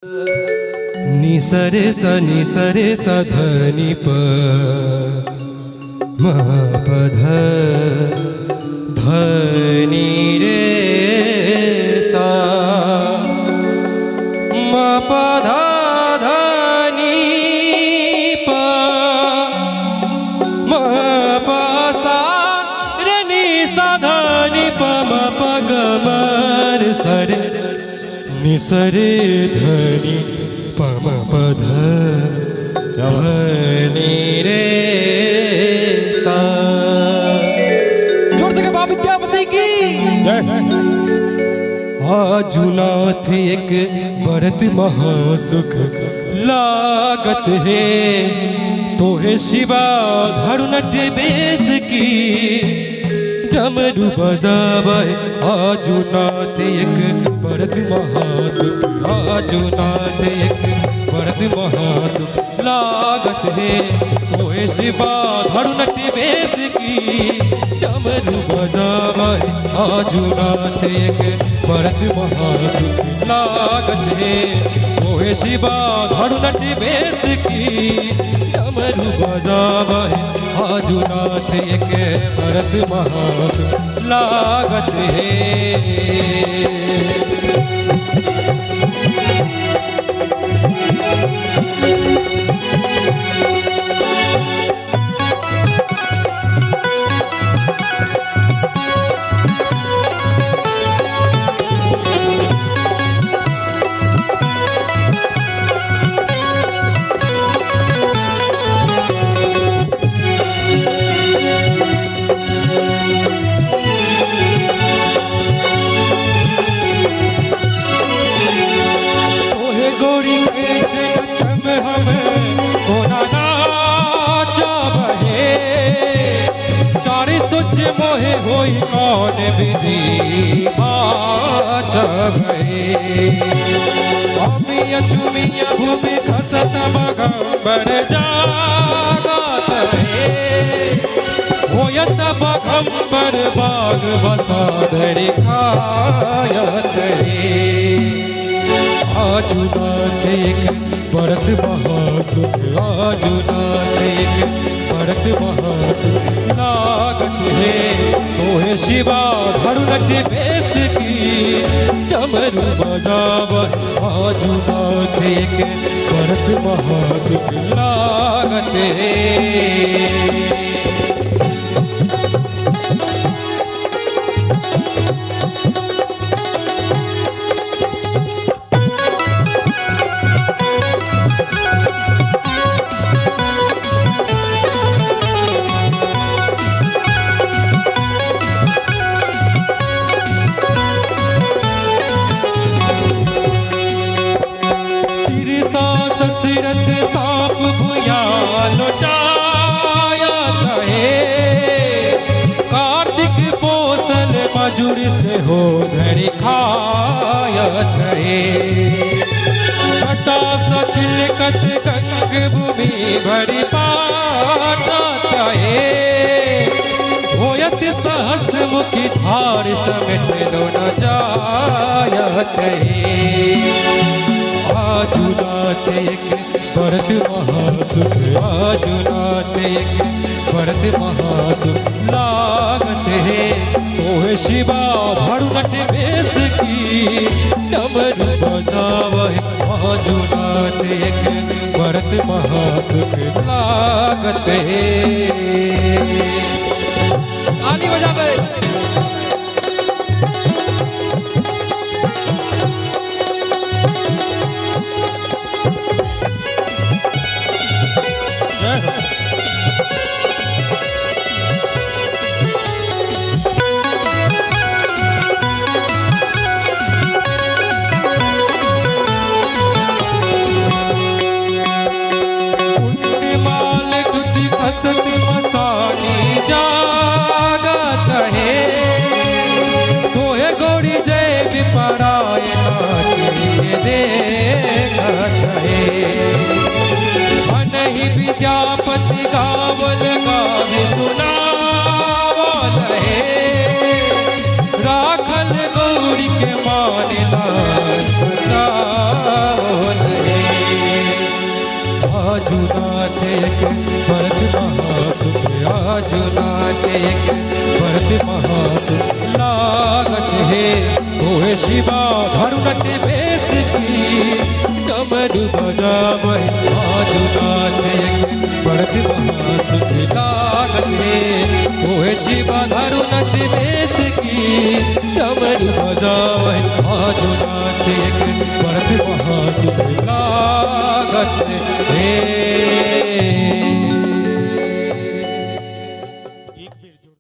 नि सरे स ध नि प म प ध ध नि रे सा म प ध ध नि प म प सा रे नि सा ध नि प म प ग म रे सा रे नि सा रे ध नि प म प ध ध नि रे सा। जोर से के बाप विद्यापति की आजुनाथ एक बरत महासुख लागत है तोहे शिवा धरु नट बेस की डमरू बजावे आजुनाथ एक बरत महासुख आजुनाथ एक बरत महासुख लागत है तोहे शिवा धरु नट बेस की डमरू बजावे आजुनाथ एक बरत महासुख लागत है तोहे शिवा धरु नट बेस की डमरू बजावे आजुनाथ एक बरत महासुख लागत है। मोहे होई कौन विधि अमिया चुमिया भूमि खसत बगंबर जागत है होयत बगंबर बाग बसाधरि खायत है। आजुनाथ एक बरत महासुख आजुनाथ एक बरत महासुख लागत है तोहे शिवा धरु नट बेस की डमरू बजावे आजुनाथ एक बरत महासुख लागत है। ससरत सांप भुया लुटायत है कार्तिक पोषण मजूर से हो धरि खायत है घटा सचिलकत गंग भूमि भरि पाटत है होयत सहस मुखी धार समेत लो न जायत है। आजुनाथ एक बरत महासुख आजुनाथ एक बरत महासुख लागत है तोहे शिवा धरु नट बेस की डमरू बजावे आजुनाथ एक बरत महासुख लागत है। ताली बजावे खसत मसानी जागत है आजुनाथ एक भरत महासुख आजुनाथ एक भरत महासुख लागत है होए शिवा धरुनट बेस की डमरू बजावै आजुनाथ एक भरत महासुख लागत है होए शिवा धरुनट बेस की डमरू बजावै आजुनाथ एक भरत महासुख लागत है।